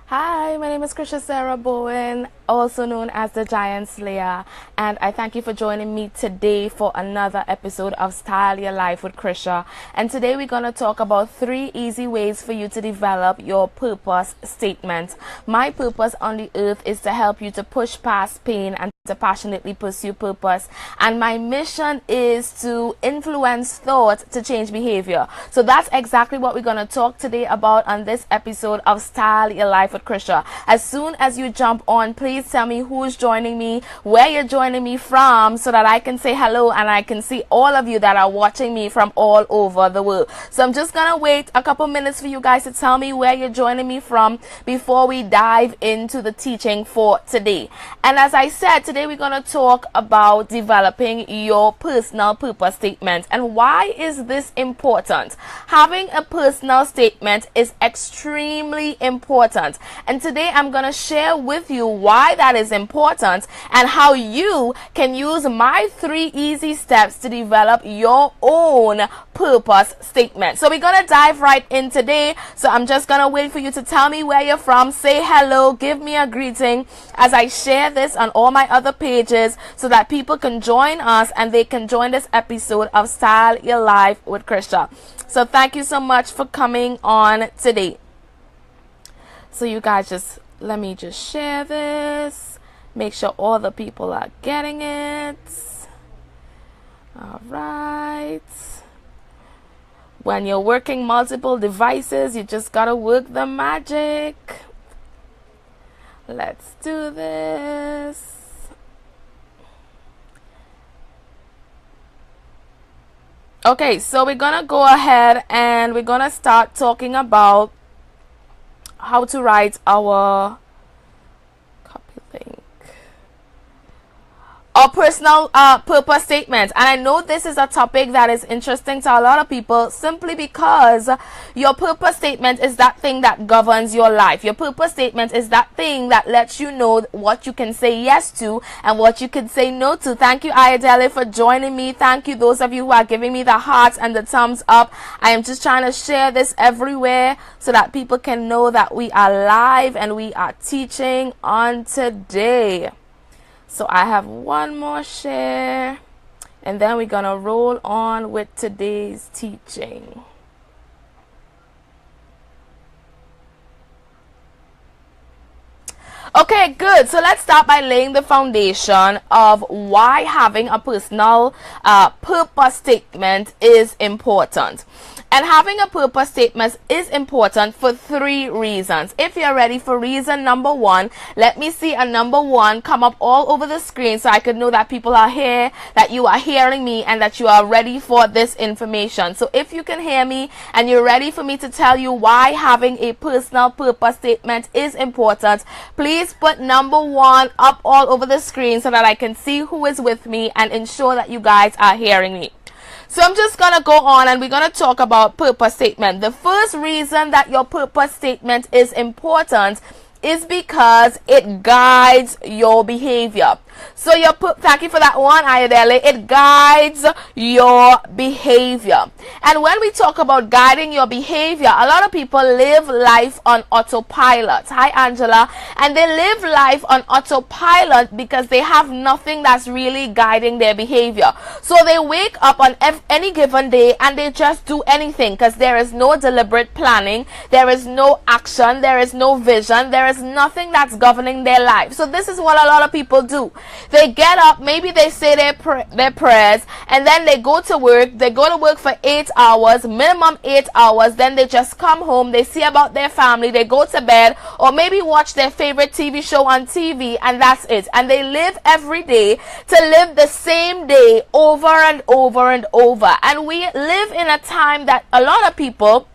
Hi, my name is Krisha Sarah Bowen, also known as the Giant Slayer, and I thank you for joining me today for another episode of Style Your Life with Krisha. And today we're going to talk about 3 easy ways for you to develop your purpose statement. My purpose on the earth is to help you to push past pain and to passionately pursue purpose, and my mission is to influence thought to change behavior. So that's exactly what we're going to talk today about on this episode of Style Your Life with Krisha. As soon as you jump on, please tell me who's joining me, where you're joining me from, so that I can say hello and I can see all of you that are watching me from all over the world. So I'm just going to wait a couple minutes for you guys to tell me where you're joining me from before we dive into the teaching for today. And as I said, today we're going to talk about developing your personal purpose statement. And why is this important? Having a personal statement is extremely important. And today I'm going to share with you why that is important and how you can use my 3 easy steps to develop your own purpose statement. So we're going to dive right in today. So I'm just going to wait for you to tell me where you're from, say hello, give me a greeting as I share this on all my other pages so that people can join us and they can join this episode of Style Your Life with Krisha. So thank you so much for coming on today. So you guys let me share this. Make sure all the people are getting it. All right. When you're working multiple devices, you just gotta work the magic. Let's do this. Okay, so we're gonna go ahead and we're gonna start talking about how to write our personal purpose statement. And I know this is a topic that is interesting to a lot of people simply because your purpose statement is that thing that governs your life. Your purpose statement is that thing that lets you know what you can say yes to and what you can say no to. Thank you, Ayadele, for joining me. Thank you, those of you who are giving me the hearts and the thumbs up. I am just trying to share this everywhere so that people can know that we are live and we are teaching on today. So I have one more share and then we're going to roll on with today's teaching. Okay, good. So let's start by laying the foundation of why having a personal purpose statement is important. And having a purpose statement is important for 3 reasons. If you're ready for reason number 1, let me see a number 1 come up all over the screen so I could know that people are here, that you are hearing me, and that you are ready for this information. So if you can hear me and you're ready for me to tell you why having a personal purpose statement is important, please put number 1 up all over the screen so that I can see who is with me and ensure that you guys are hearing me. So I'm just going to go on and we're going to talk about purpose statement. The first reason that your purpose statement is important is because it guides your behavior. So thank you for that one, Ayadele. It guides your behavior. And when we talk about guiding your behavior, a lot of people live life on autopilot. Hi, Angela. And they live life on autopilot because they have nothing that's really guiding their behavior. So they wake up on any given day and they just do anything because there is no deliberate planning, there is no action, there is no vision, there is nothing that's governing their life. So this is what a lot of people do. They get up, maybe they say their prayers, and then they go to work. They go to work for 8 hours, minimum 8 hours. Then they just come home, they see about their family, they go to bed, or maybe watch their favorite TV show on TV, and that's it. And they live every day to live the same day over and over and over. And we live in a time that a lot of people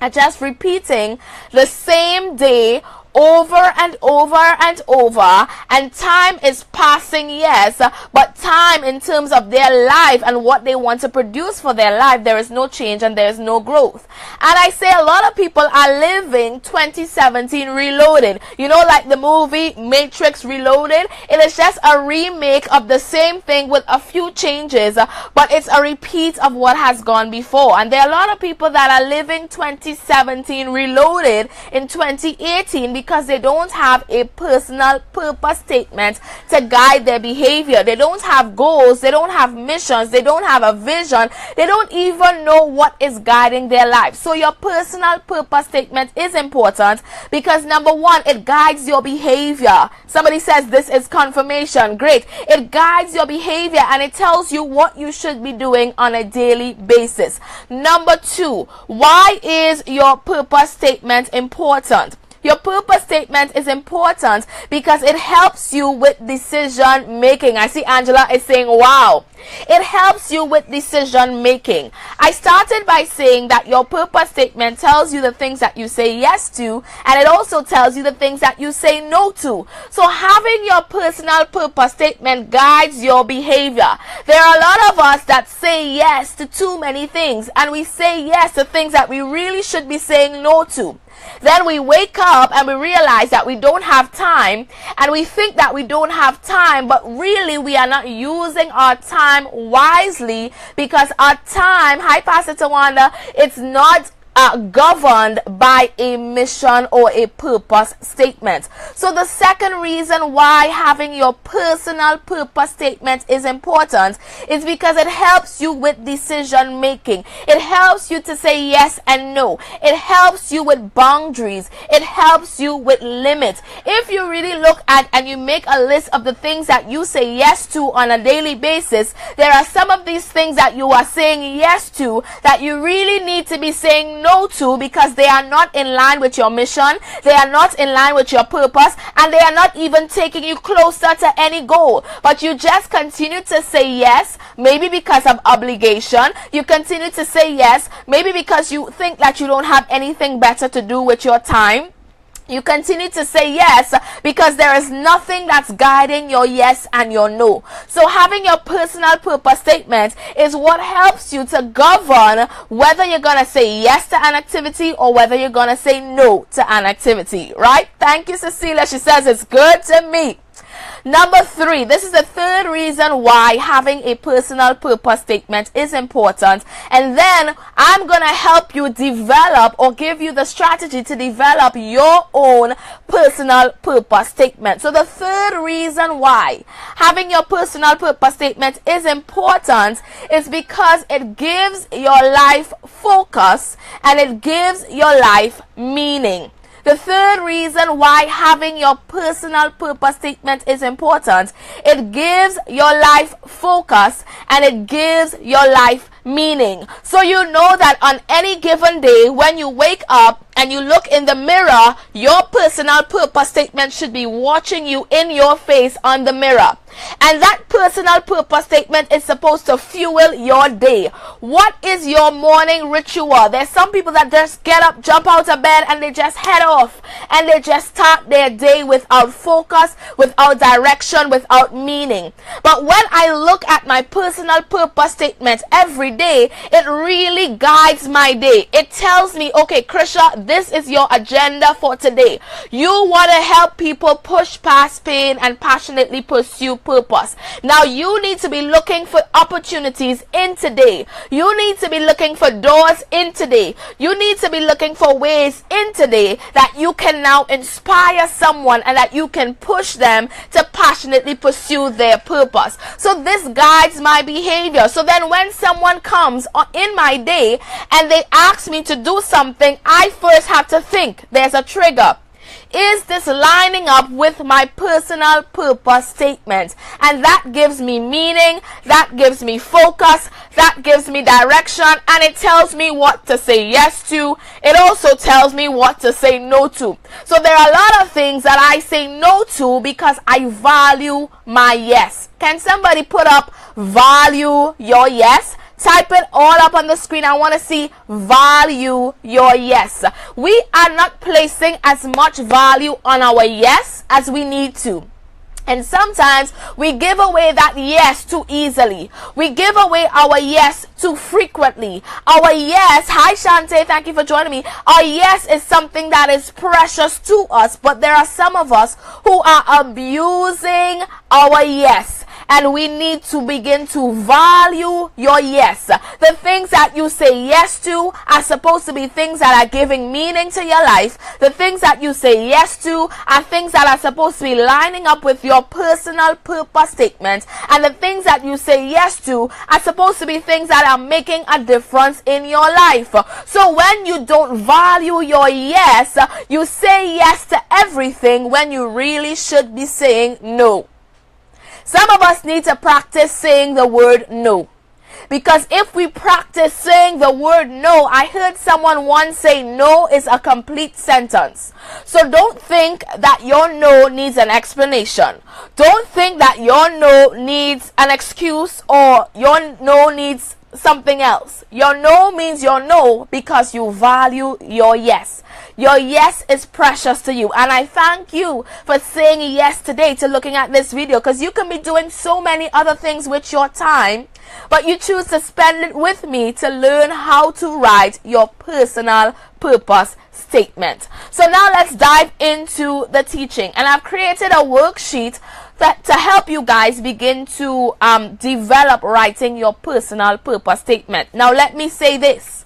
are just repeating the same day over and over and over, and time is passing, yes, but time in terms of their life and what they want to produce for their life, there is no change and there is no growth. And I say a lot of people are living 2017 reloaded, you know, like the movie Matrix Reloaded. It is just a remake of the same thing with a few changes, but it's a repeat of what has gone before. And there are a lot of people that are living 2017 reloaded in 2018 because they don't have a personal purpose statement to guide their behavior. They don't have goals, they don't have missions, they don't have a vision, they don't even know what is guiding their life. So your personal purpose statement is important because number one, it guides your behavior. Somebody says this is confirmation. Great. It guides your behavior and it tells you what you should be doing on a daily basis. Number two, why is your purpose statement important? Your purpose statement is important because it helps you with decision making. I see Angela is saying, wow. It helps you with decision making. I started by saying that your purpose statement tells you the things that you say yes to, and it also tells you the things that you say no to. So having your personal purpose statement guides your behavior. There are a lot of us that say yes to too many things, and we say yes to things that we really should be saying no to. Then we wake up and we realize that we don't have time, and we think that we don't have time, but really we are not using our time wisely because our time, hi Pastor Tawanda, it's not governed by a mission or a purpose statement. So the second reason why having your personal purpose statement is important is because it helps you with decision making. It helps you to say yes and no. It helps you with boundaries. It helps you with limits. If you really look at and you make a list of the things that you say yes to on a daily basis, there are some of these things that you are saying yes to that you really need to be saying no to because they are not in line with your mission, they are not in line with your purpose, and they are not even taking you closer to any goal. But you just continue to say yes, maybe because of obligation. You continue to say yes, maybe because you think that you don't have anything better to do with your time. You continue to say yes because there is nothing that's guiding your yes and your no. So having your personal purpose statement is what helps you to govern whether you're going to say yes to an activity or whether you're going to say no to an activity, right? Thank you, Cecilia. She says it's good to me. Number three, this is the third reason why having a personal purpose statement is important. And then I'm going to help you develop or give you the strategy to develop your own personal purpose statement. So the third reason why having your personal purpose statement is important is because it gives your life focus and it gives your life meaning. The third reason why having your personal purpose statement is important, it gives your life focus and it gives your life meaning. So you know that on any given day when you wake up and you look in the mirror, your personal purpose statement should be watching you in your face on the mirror. And that personal purpose statement is supposed to fuel your day. What is your morning ritual? There's some people that just get up, jump out of bed, and they just head off. And they just start their day without focus, without direction, without meaning. But when I look at my personal purpose statement every day, it really guides my day. It tells me, okay, Krisha, this is your agenda for today. You want to help people push past pain and passionately pursue purpose. Now you need to be looking for opportunities in today. You need to be looking for doors in today. You need to be looking for ways in today that you can now inspire someone and that you can push them to passionately pursue their purpose. So this guides my behavior. So then when someone comes in my day and they ask me to do something, I first have to think there's a trigger. Is this lining up with my personal purpose statement? And that gives me meaning, that gives me focus, that gives me direction, and it tells me what to say yes to. It also tells me what to say no to. So there are a lot of things that I say no to because I value my yes. Can somebody put up value your yes? Type it all up on the screen. I want to see value your yes. We are not placing as much value on our yes as we need to. And sometimes we give away that yes too easily. We give away our yes too frequently. Our yes, hi Shante, thank you for joining me. Our yes is something that is precious to us, but there are some of us who are abusing our yes. and we need to begin to value your yes. The things that you say yes to are supposed to be things that are giving meaning to your life. The things that you say yes to are things that are supposed to be lining up with your personal purpose statement, and the things that you say yes to are supposed to be things that are making a difference in your life. So when you don't value your yes, you say yes to everything when you really should be saying no. Some of us need to practice saying the word no. Because if we practice saying the word no, I heard someone once say no is a complete sentence. So don't think that your no needs an explanation. Don't think that your no needs an excuse or your no needs something else. Your no means your no because you value your yes. Your yes is precious to you, and I thank you for saying yes today to looking at this video, because you can be doing so many other things with your time, but you choose to spend it with me to learn how to write your personal purpose statement. So now let's dive into the teaching, and I've created a worksheet that to help you guys begin to develop writing your personal purpose statement. Now let me say this.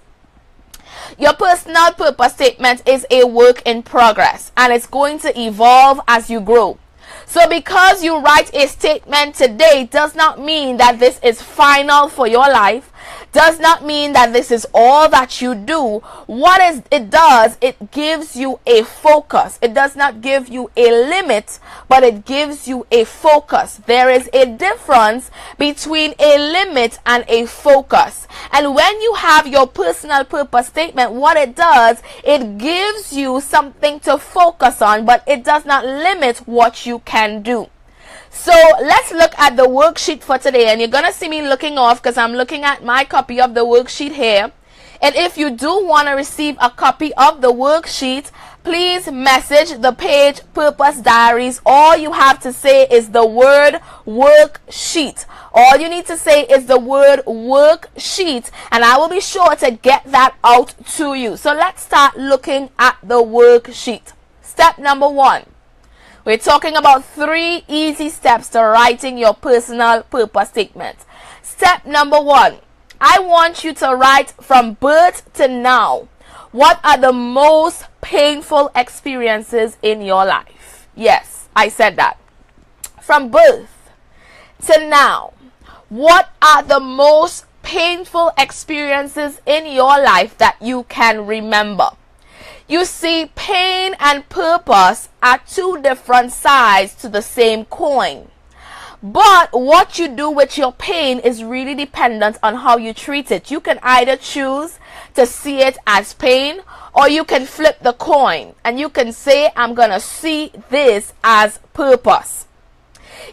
Your personal purpose statement is a work in progress, and it's going to evolve as you grow. So because you write a statement today does not mean that this is final for your life, does not mean that this is all that you do. What it does, it gives you a focus. It does not give you a limit, but it gives you a focus. There is a difference between a limit and a focus. And when you have your personal purpose statement, what it does, it gives you something to focus on, but it does not limit what you can do. So let's look at the worksheet for today, and you're going to see me looking off because I'm looking at my copy of the worksheet here. And if you do want to receive a copy of the worksheet, please message the page Purpose Diaries. All you have to say is the word worksheet. All you need to say is the word worksheet, and I will be sure to get that out to you. So let's start looking at the worksheet. Step number 1. We're talking about 3 easy steps to writing your personal purpose statement. Step number 1. I want you to write from birth to now. What are the most painful experiences in your life? Yes, I said that. From birth to now. What are the most painful experiences in your life that you can remember? You see, pain and purpose are 2 different sides to the same coin. But what you do with your pain is really dependent on how you treat it. You can either choose to see it as pain, or you can flip the coin and you can say, I'm going to see this as purpose.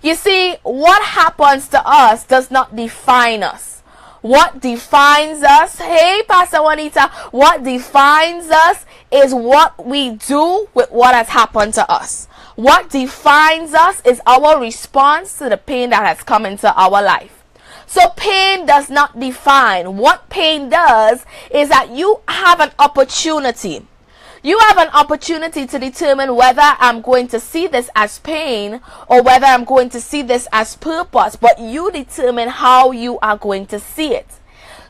You see, what happens to us does not define us. What defines us, hey Pastor Juanita, what defines us is what we do with what has happened to us. What defines us is our response to the pain that has come into our life. So pain does not define. What pain does is that you have an opportunity. You have an opportunity to determine whether I'm going to see this as pain or whether I'm going to see this as purpose, but you determine how you are going to see it.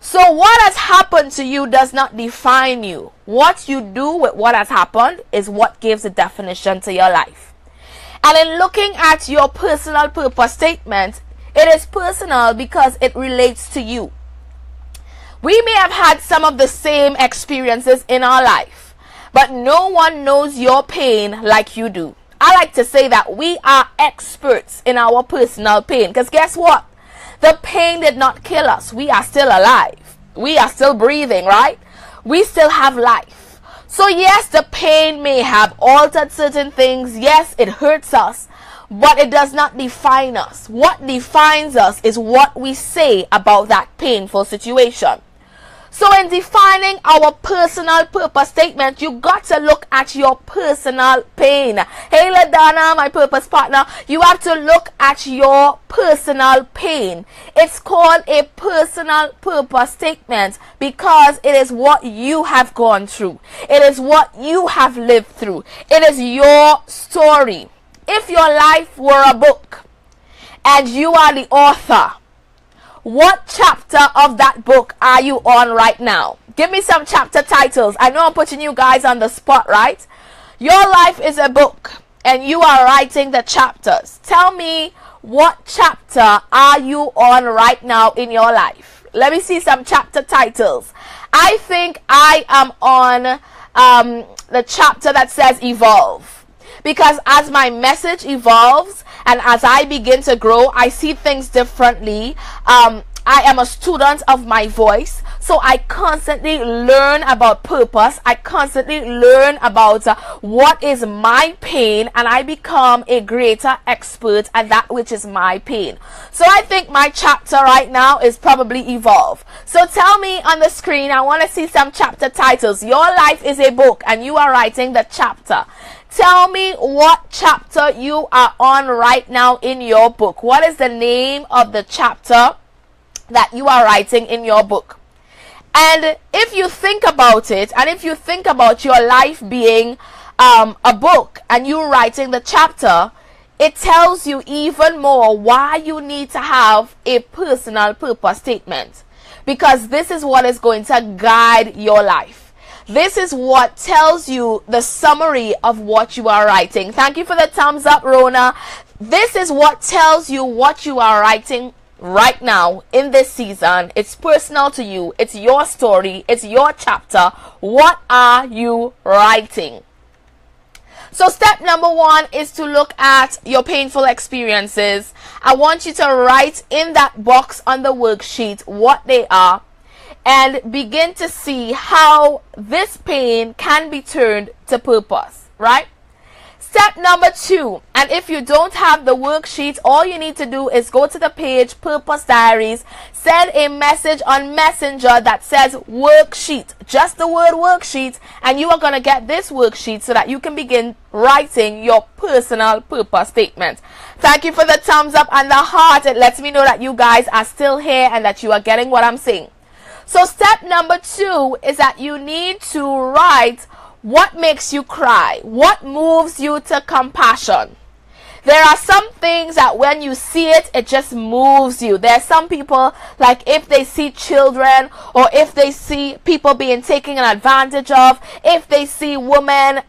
So what has happened to you does not define you. What you do with what has happened is what gives a definition to your life. And in looking at your personal purpose statement, it is personal because it relates to you. We may have had some of the same experiences in our life, but no one knows your pain like you do. I like to say that we are experts in our personal pain, because guess what? The pain did not kill us. We are still alive. We are still breathing, right? We still have life. So yes, the pain may have altered certain things. Yes, it hurts us, but it does not define us. What defines us is what we say about that painful situation. So in defining our personal purpose statement, you got to look at your personal pain. Hey LaDonna, my purpose partner, you have to look at your personal pain. It's called a personal purpose statement because it is what you have gone through. It is what you have lived through. It is your story. If your life were a book and you are the author. What chapter of that book are you on right now? Give me some chapter titles. I know I'm putting you guys on the spot, right? Your life is a book and you are writing the chapters. Tell me, what chapter are you on right now in your life? Let me see some chapter titles. I think I am on the chapter that says evolve, because as my message evolves and as I begin to grow, I see things differently. I am a student of my voice, so I constantly learn about purpose. I constantly learn about what is my pain, and I become a greater expert at that which is my pain. So I think my chapter right now is probably evolve. So tell me on the screen, I want to see some chapter titles. Your life is a book and you are writing the chapter. Tell me what chapter you are on right now in your book. What is the name of the chapter that you are writing in your book? And if you think about it, and if you think about your life being a book and you writing the chapter, it tells you even more why you need to have a personal purpose statement, because this is what is going to guide your life. This is what tells you the summary of what you are writing. Thank you for the thumbs up, Rona. This is what tells you what you are writing right now in this season. It's personal to you. It's your story. It's your chapter. What are you writing? So step number 1 is to look at your painful experiences. I want you to write in that box on the worksheet what they are, and begin to see how this pain can be turned to purpose, right? Step number 2, and if you don't have the worksheet, all you need to do is go to the page Purpose Diaries, send a message on Messenger that says worksheet, just the word worksheet, and you are going to get this worksheet so that you can begin writing your personal purpose statement. Thank you for the thumbs up and the heart. It lets me know that you guys are still here and that you are getting what I'm saying. So step number 2 is that you need to write what makes you cry, what moves you to compassion. There are some things that when you see it, it just moves you. There are some people, like if they see children, or if they see people being taken advantage of, if they see women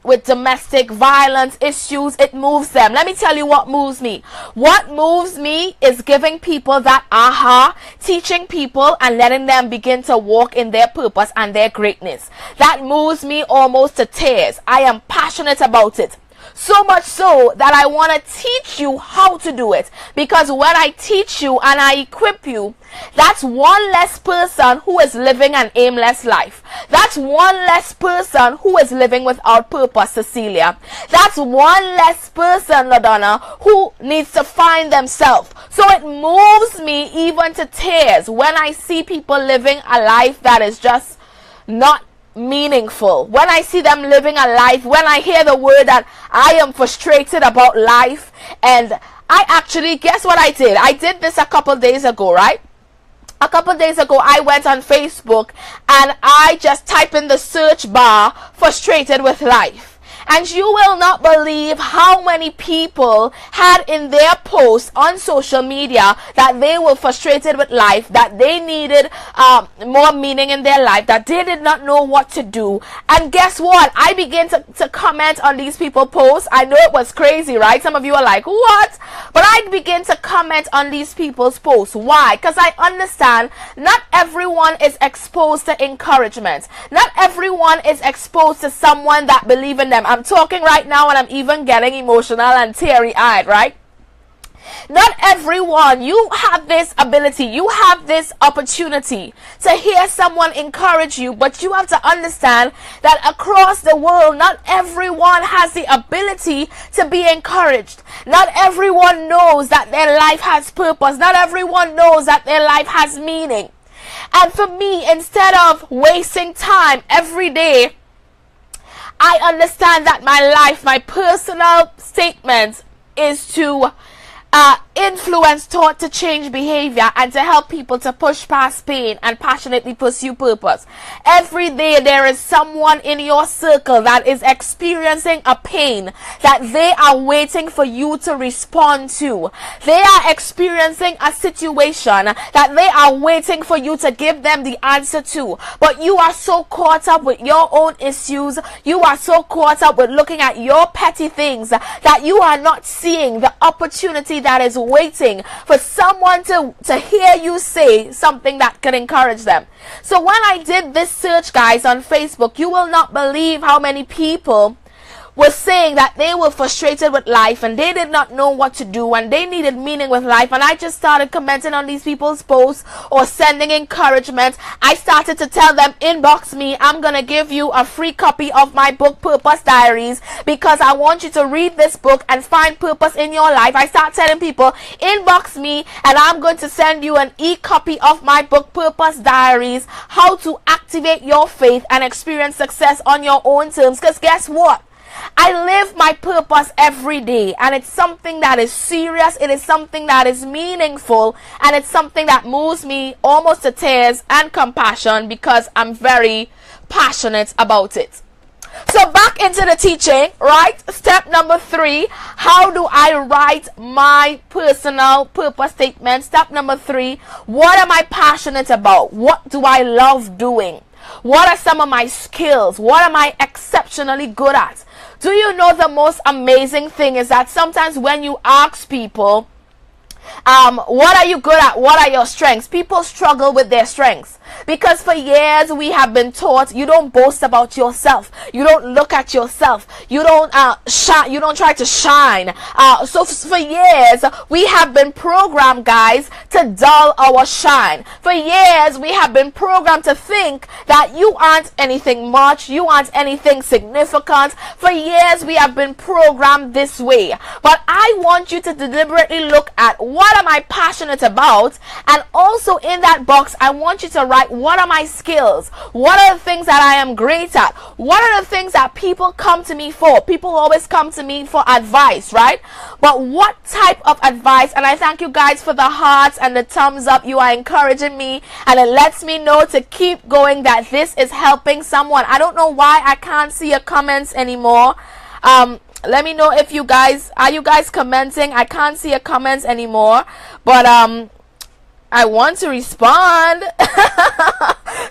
with domestic violence issues, it moves them. Let me tell you what moves me. What moves me is giving people that aha, teaching people and letting them begin to walk in their purpose and their greatness. That moves me almost to tears. I am passionate about it. So much so that I want to teach you how to do it. Because when I teach you and I equip you, that's one less person who is living an aimless life. That's one less person who is living without purpose, Cecilia. That's one less person, LaDonna, who needs to find themselves. So it moves me even to tears when I see people living a life that is just not meaningful. When I see them living a life, when I hear the word that I am frustrated about life, and I actually, guess what I did? I did this a couple days ago, right? A couple days ago, I went on Facebook and I just typed in the search bar, frustrated with life. And you will not believe how many people had in their posts on social media that they were frustrated with life, that they needed more meaning in their life, that they did not know what to do. And guess what? I began to comment on these people's posts. I know it was crazy, right? Some of you are like, what? But I began to comment on these people's posts. Why? Because I understand not everyone is exposed to encouragement. Not everyone is exposed to someone that believes in them. I'm talking right now and I'm even getting emotional and teary-eyed, right? Not everyone, you have this ability, you have this opportunity to hear someone encourage you, but you have to understand that across the world, not everyone has the ability to be encouraged. Not everyone knows that their life has purpose. Not everyone knows that their life has meaning. And for me, instead of wasting time every day, I understand that my life, my personal statement is to influence taught to change behavior and to help people to push past pain and passionately pursue purpose. Every day there is someone in your circle that is experiencing a pain that they are waiting for you to respond to. They are experiencing a situation that they are waiting for you to give them the answer to. But you are so caught up with your own issues, you are so caught up with looking at your petty things that you are not seeing the opportunity that is waiting for someone to hear you say something that could encourage them. So when I did this search, guys, on Facebook, you will not believe how many people were saying that they were frustrated with life and they did not know what to do and they needed meaning with life. And I just started commenting on these people's posts or sending encouragement. I started to tell them, inbox me, I'm gonna give you a free copy of my book Purpose Diaries, because I want you to read this book and find purpose in your life. I start telling people, inbox me and I'm going to send you an e-copy of my book Purpose Diaries, how to activate your faith and experience success on your own terms. Because guess what? I live my purpose every day, and it's something that is serious, it is something that is meaningful, and it's something that moves me almost to tears and compassion because I'm very passionate about it. So back into the teaching, right? Step number 3, how do I write my personal purpose statement? Step number 3, what am I passionate about? What do I love doing? What are some of my skills? What am I exceptionally good at? Do you know the most amazing thing is that sometimes when you ask people, what are you good at? What are your strengths? People struggle with their strengths. Because for years we have been taught you don't boast about yourself. You don't look at yourself. You don't shine. You don't try to shine. So for years we have been programmed, guys, to dull our shine. For years we have been programmed to think that you aren't anything much. You aren't anything significant. For years we have been programmed this way. But I want you to deliberately look at what am I passionate about, and also in that box I want you to write, what are my skills? What are the things that I am great at? What are the things that people come to me for? People always come to me for advice, right? But what type of advice? And I thank you guys for the hearts and the thumbs up. You are encouraging me, and it lets me know to keep going, that this is helping someone. I don't know why I can't see your comments anymore. Let me know if you guys, are you guys commenting? I can't see your comments anymore, but I want to respond.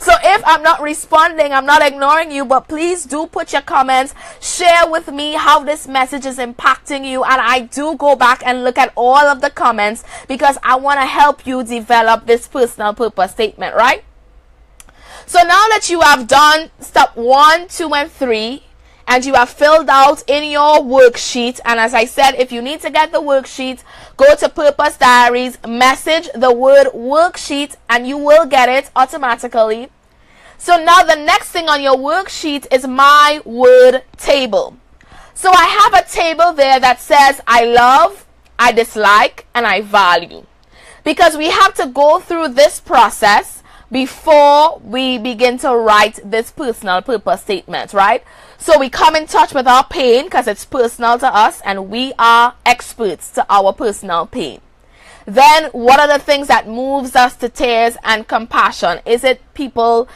So if I'm not responding, I'm not ignoring you, but please do put your comments. Share with me how this message is impacting you, and I do go back and look at all of the comments because I want to help you develop this personal purpose statement, right? So now that you have done step 1, 2, and 3, and you have filled out in your worksheet, and as I said, if you need to get the worksheet, go to Purpose Diaries, message the word worksheet, and you will get it automatically. So now the next thing on your worksheet is my word table. So I have a table there that says I love, I dislike, and I value, because we have to go through this process before we begin to write this personal purpose statement, right? So we come in touch with our pain because it's personal to us, and we are experts to our personal pain. Then what are the things that moves us to tears and compassion? Is it people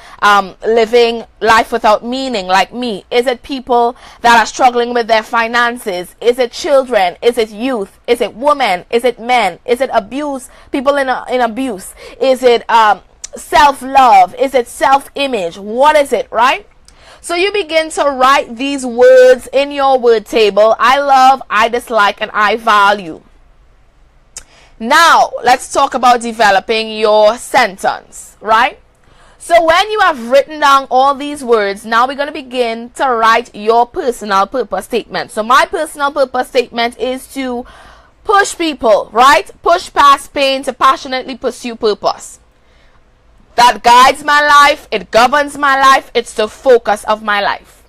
living life without meaning like me? Is it people that are struggling with their finances? Is it children? Is it youth? Is it women? Is it men? Is it abuse? People in abuse? Is it self-love? Is it self-image? What is it, right? So you begin to write these words in your word table. I love, I dislike, and I value. Now, let's talk about developing your sentence, right? So when you have written down all these words, now we're going to begin to write your personal purpose statement. So my personal purpose statement is to push people, right? Push past pain to passionately pursue purpose. That guides my life, it governs my life, it's the focus of my life.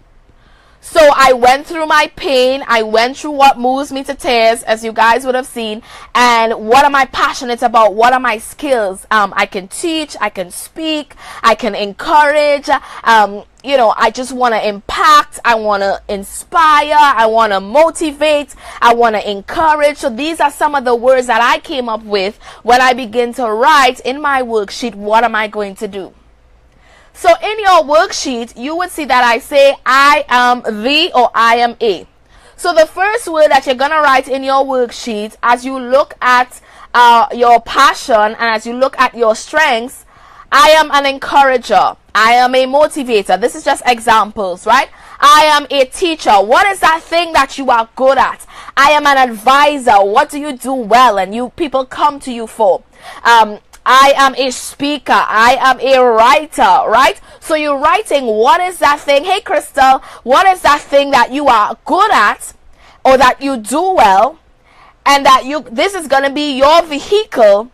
So I went through my pain, I went through what moves me to tears, as you guys would have seen, and what am I passionate about? What are my skills? I can teach, I can speak, I can encourage, you know, I just want to impact, I want to inspire, I want to motivate, I want to encourage. So these are some of the words that I came up with when I begin to write in my worksheet, what am I going to do? So in your worksheet, you would see that I say I am the or I am a. So the first word that you're going to write in your worksheet as you look at your passion and as you look at your strengths, I am an encourager. I am a motivator. This is just examples, right? I am a teacher. What is that thing that you are good at? I am an advisor. What do you do well and people come to you for? I am a speaker. I am a writer, right? So you're writing, what is that thing? Hey, Crystal, what is that thing that you are good at or that you do well, and that this is going to be your vehicle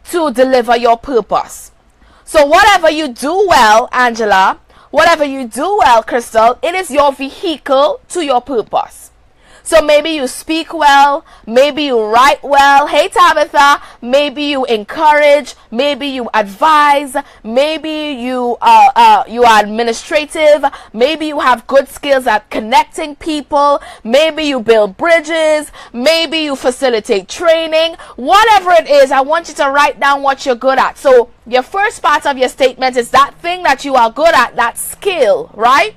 to deliver your purpose. So whatever you do well, Angela, whatever you do well, Crystal, it is your vehicle to your purpose. So maybe you speak well, maybe you write well. Hey, Tabitha, maybe you encourage, maybe you advise, maybe you are administrative, maybe you have good skills at connecting people, maybe you build bridges, maybe you facilitate training. Whatever it is, I want you to write down what you're good at. So your first part of your statement is that thing that you are good at, that skill, right?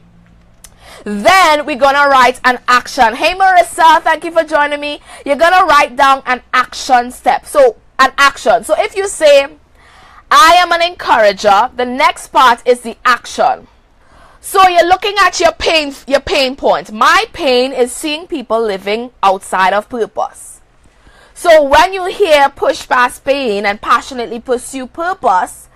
Then we're going to write an action. Hey, Marissa, thank you for joining me. You're going to write down an action step. So, an action. So, if you say, I am an encourager, the next part is the action. So, you're looking at your pain point. My pain is seeing people living outside of purpose. So, when you hear push past pain and passionately pursue purpose,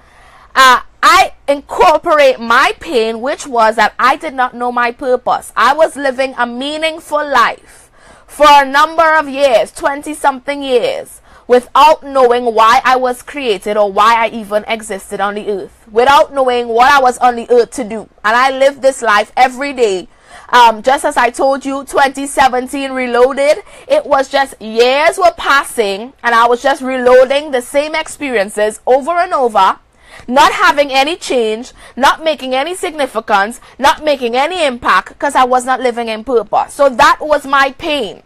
I incorporate my pain, which was that I did not know my purpose. I was living a meaningful life for a number of years, 20-something years, without knowing why I was created or why I even existed on the earth, without knowing what I was on the earth to do. And I lived this life every day. Just as I told you, 2017 reloaded, it was just years were passing and I was just reloading the same experiences over and over, not having any change, not making any significance, not making any impact, because I was not living in purpose. So that was my pain.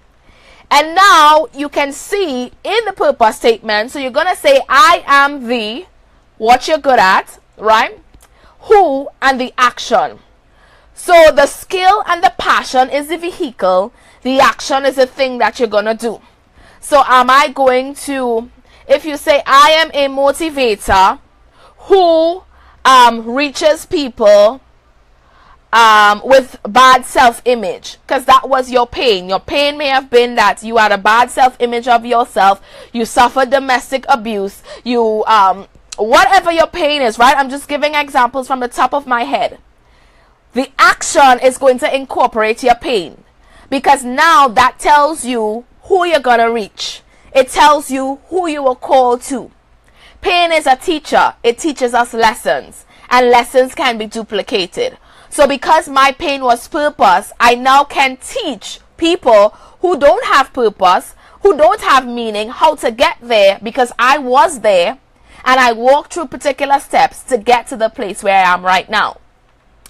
And now you can see in the purpose statement, so you're going to say, I am the, what you're good at, right? Who and the action. So the skill and the passion is the vehicle. The action is the thing that you're going to do. So am I going to, if you say, I am a motivator who reaches people with bad self-image, because that was your pain. Your pain may have been that you had a bad self-image of yourself, you suffered domestic abuse, you whatever your pain is, right? I'm just giving examples from the top of my head. The action is going to incorporate your pain, because now that tells you who you're gonna reach. It tells you who you were called to. Pain is a teacher. It teaches us lessons, and lessons can be duplicated. So because my pain was purpose, I now can teach people who don't have purpose, who don't have meaning, how to get there, because I was there and I walked through particular steps to get to the place where I am right now.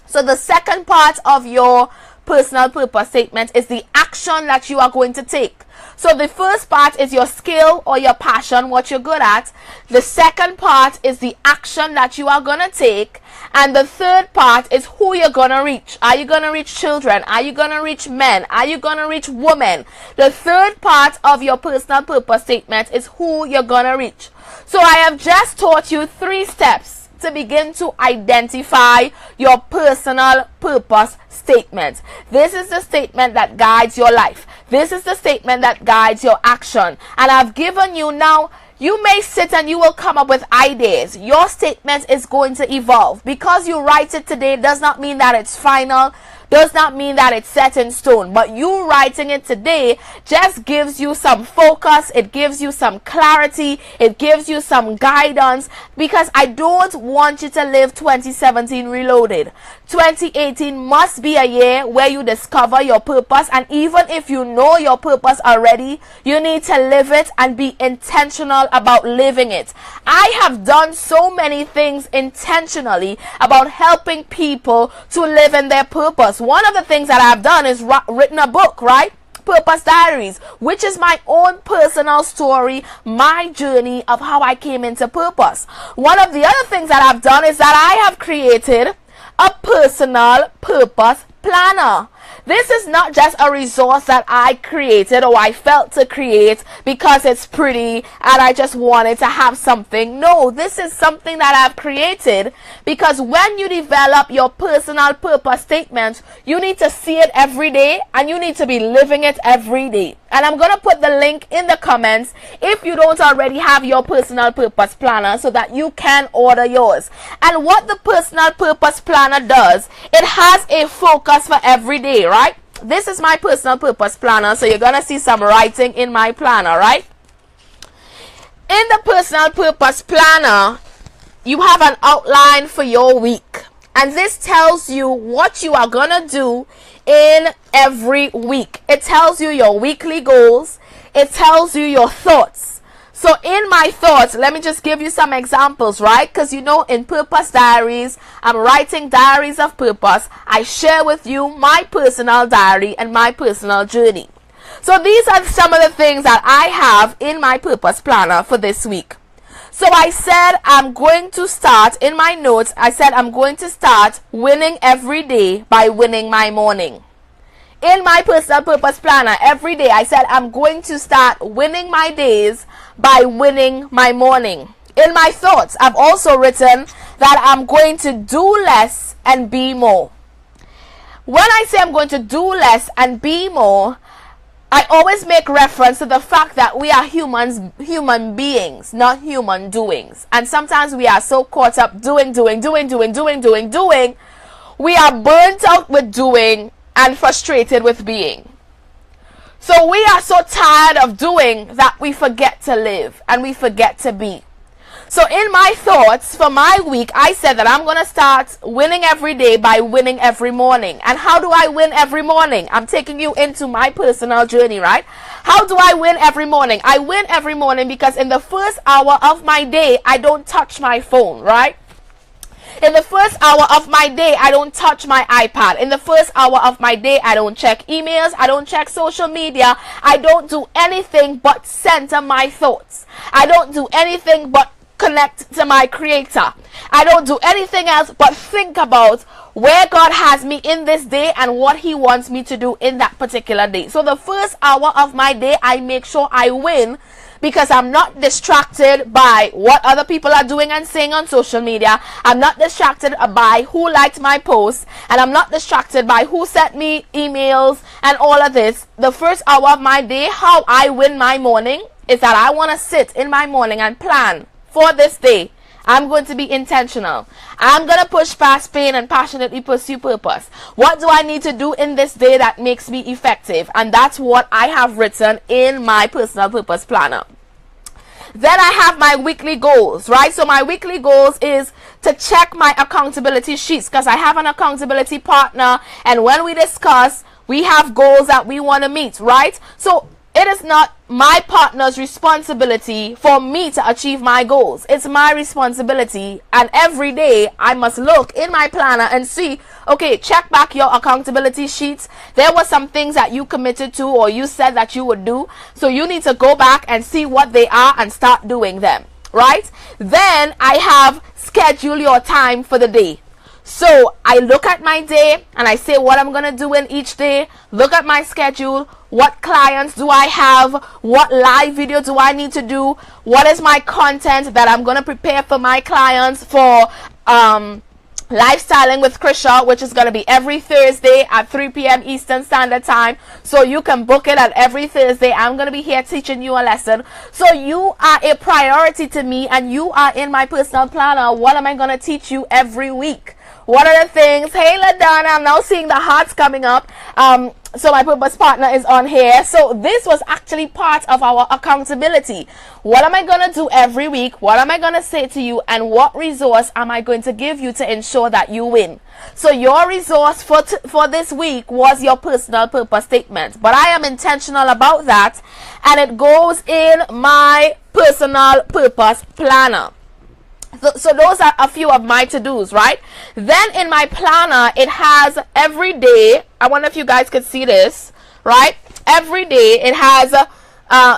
So the second part of your personal purpose statement is the action that you are going to take. So the first part is your skill or your passion, what you're good at. The second part is the action that you are going to take. And the third part is who you're going to reach. Are you going to reach children? Are you going to reach men? Are you going to reach women? The third part of your personal purpose statement is who you're going to reach. So I have just taught you 3 steps to begin to identify your personal purpose statement. This is the statement that guides your life. This is the statement that guides your action. And I've given you now, you may sit and you will come up with ideas. Your statement is going to evolve. Because you write it today does not mean that it's final, does not mean that it's set in stone. But you writing it today just gives you some focus, it gives you some clarity, it gives you some guidance, because I don't want you to live 2017 reloaded. 2018 must be a year where you discover your purpose, and even if you know your purpose already, you need to live it and be intentional about living it. I have done so many things intentionally about helping people to live in their purpose. One of the things that I've done is written a book, right? Purpose Diaries, which is my own personal story, my journey of how I came into purpose. One of the other things that I've done is that I have created a personal purpose planner. This is not just a resource that I created or I felt to create because it's pretty and I just wanted to have something. No, this is something that I've created because when you develop your personal purpose statement, you need to see it every day and you need to be living it every day. And I'm going to put the link in the comments if you don't already have your personal purpose planner so that you can order yours. And what the personal purpose planner does, it has a focus for every day, right? This is my personal purpose planner, so you're going to see some writing in my planner, right? In the personal purpose planner, you have an outline for your week. And this tells you what you are going to do in every week. It tells you your weekly goals. It tells you your thoughts. So in my thoughts, let me just give you some examples, right? Because you know, in Purpose Diaries, I'm writing diaries of purpose. I share with you my personal diary and my personal journey. So these are some of the things that I have in my purpose planner for this week. So I said I'm going to start, in my notes, I said I'm going to start winning every day by winning my morning. In my personal purpose planner, every day I said I'm going to start winning my days by winning my morning. In my thoughts, I've also written that I'm going to do less and be more. When I say I'm going to do less and be more, I always make reference to the fact that we are human beings, not human doings. And sometimes we are so caught up doing. We are burnt out with doing and frustrated with being. So we are so tired of doing that we forget to live and we forget to be. So in my thoughts for my week, I said that I'm going to start winning every day by winning every morning. And how do I win every morning? I'm taking you into my personal journey, right? How do I win every morning? I win every morning because in the first hour of my day, I don't touch my phone, right? In the first hour of my day, I don't touch my iPad. In the first hour of my day, I don't check emails. I don't check social media. I don't do anything but center my thoughts. I don't do anything but connect to my Creator. I don't do anything else but think about where God has me in this day and what He wants me to do in that particular day. So the first hour of my day, I make sure I win because I'm not distracted by what other people are doing and saying on social media. I'm not distracted by who liked my post, and I'm not distracted by who sent me emails and all of this. The first hour of my day, how I win my morning, is that I want to sit in my morning and plan for this day. I'm going to be intentional. I'm going to push past pain and passionately pursue purpose. What do I need to do in this day that makes me effective? And that's what I have written in my personal purpose planner. Then I have my weekly goals, right? So my weekly goals is to check my accountability sheets because I have an accountability partner. And when we discuss, we have goals that we want to meet, right? So it is not my partner's responsibility for me to achieve my goals. It's my responsibility. And every day I must look in my planner and see, okay, check back your accountability sheets. There were some things that you committed to or you said that you would do. So you need to go back and see what they are and start doing them, right? Then I have schedule your time for the day. So I look at my day and I say what I'm going to do in each day. Look at my schedule. What clients do I have? What live video do I need to do? What is my content that I'm going to prepare for my clients for Lifestyling with Krisha, which is going to be every Thursday at 3 p.m. Eastern Standard Time. So you can book it at every Thursday. I'm going to be here teaching you a lesson. So you are a priority to me and you are in my personal planner. What am I going to teach you every week? What are the things? Hey, LaDonna, I'm now seeing the hearts coming up. So my purpose partner is on here. So this was actually part of our accountability. What am I going to do every week? What am I going to say to you? And what resource am I going to give you to ensure that you win? So your resource for this week was your personal purpose statement. But I am intentional about that. And it goes in my personal purpose planner. So those are a few of my to-dos, right? Then in my planner, it has every day. I wonder if you guys could see this, right? every day. It has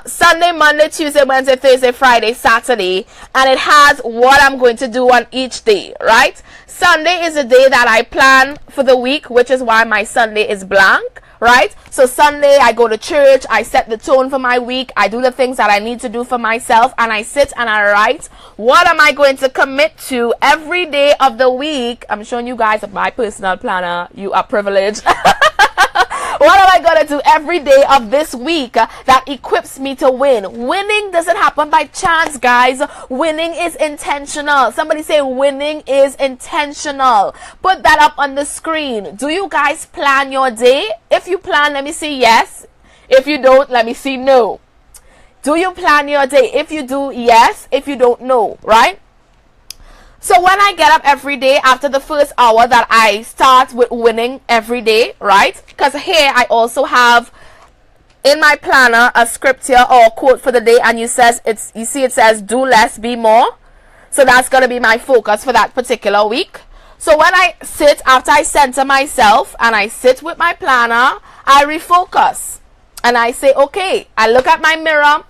Sunday, Monday, Tuesday, Wednesday, Thursday, Friday, Saturday, and it has what I'm going to do on each day, right? Sunday is the day that I plan for the week, which is why my Sunday is blank, right? So Sunday I go to church, I set the tone for my week, I do the things that I need to do for myself, and I sit and I write what am I going to commit to every day of the week. I'm showing you guys my personal planner. You are privileged. What am I going to do every day of this week that equips me to win? Winning doesn't happen by chance, guys. Winning is intentional. Somebody say winning is intentional. Put that up on the screen. Do you guys plan your day? If you plan, let me see yes. If you don't, let me see no. Do you plan your day? If you do, yes. If you don't, no, right? So when I get up every day after the first hour that I start with winning every day, right? Because here I also have in my planner a scripture or quote for the day, and you see it says do less, be more. So that's going to be my focus for that particular week. So when I sit, after I center myself and I sit with my planner, I refocus and I say, okay, I look at my mirror.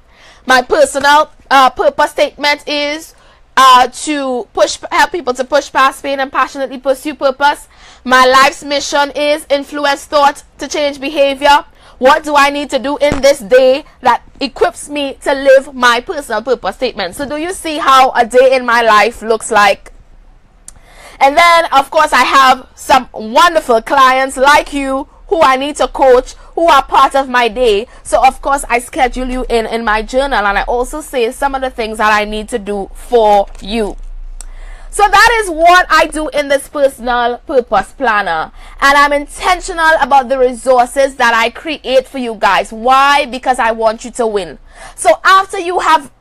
My personal purpose statement is to help people to push past pain and passionately pursue purpose. My life's mission is influence thought to change behavior. What do I need to do in this day that equips me to live my personal purpose statement? So do you see how a day in my life looks like? And then, of course, I have some wonderful clients like you who I need to coach, who are part of my day. So of course I schedule you in my journal, and I also say some of the things that I need to do for you. So that is what I do in this personal purpose planner, and I'm intentional about the resources that I create for you guys. Why? Because I want you to win. So after you have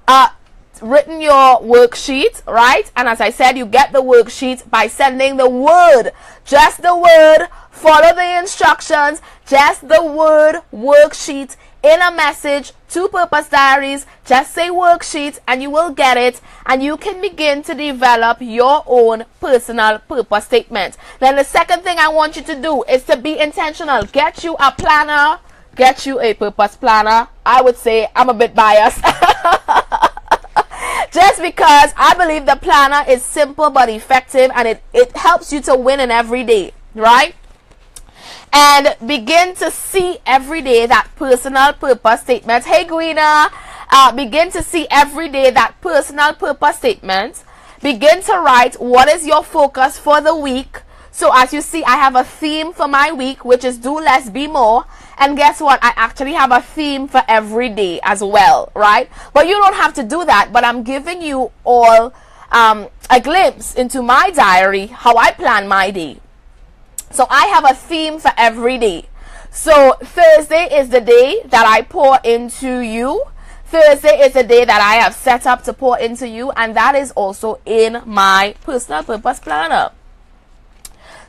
written your worksheet, right? And as I said, you get the worksheet by sending the word, just the word, follow the instructions, just the word worksheet in a message to Purpose Diaries. Just say worksheet and you will get it, and you can begin to develop your own personal purpose statement. Then the second thing I want you to do is to be intentional. Get you a planner, get you a purpose planner. I would say I'm a bit biased. Just because I believe the planner is simple but effective, and it helps you to win in every day, right? And begin to see every day that personal purpose statement. Hey, Guina, begin to see every day that personal purpose statement. Begin to write what is your focus for the week. So as you see, I have a theme for my week, which is do less, be more. And guess what? I actually have a theme for every day as well, right? But you don't have to do that. But I'm giving you all a glimpse into my diary, how I plan my day. So I have a theme for every day. So Thursday is the day that I pour into you. Thursday is the day that I have set up to pour into you. And that is also in my personal purpose planner.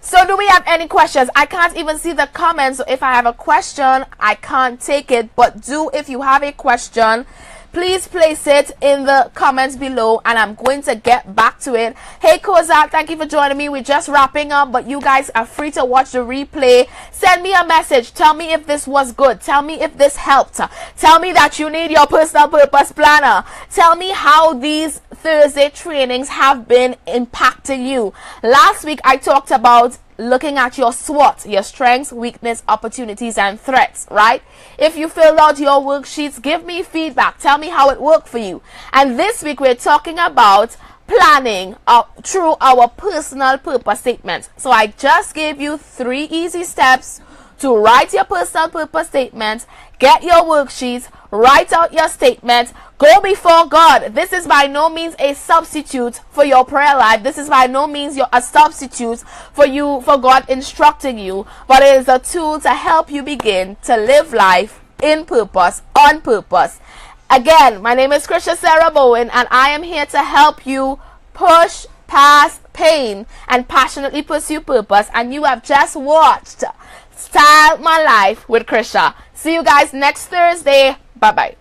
So do we have any questions? I can't even see the comments. So if I have a question, I can't take it. But if you have a question, please place it in the comments below, and I'm going to get back to it. Hey, Kozak, thank you for joining me. We're just wrapping up, but you guys are free to watch the replay. Send me a message. Tell me if this was good. Tell me if this helped. Tell me that you need your personal purpose planner. Tell me how these Thursday trainings have been impacting you. Last week, I talked about looking at your SWOT, your strengths, weakness, opportunities, and threats, right? If you filled out your worksheets, give me feedback. Tell me how it worked for you. And this week, we're talking about planning through our personal purpose statements. So I just gave you 3 easy steps to write your personal purpose statement, get your worksheets, write out your statement, go before God. This is by no means a substitute for your prayer life. This is by no means a substitute for God instructing you, but it is a tool to help you begin to live life in purpose, on purpose. Again, my name is Krisha Sarah Bowen, and I am here to help you push past pain and passionately pursue purpose. And you have just watched Style My Life with Krisha. See you guys next Thursday. Bye-bye.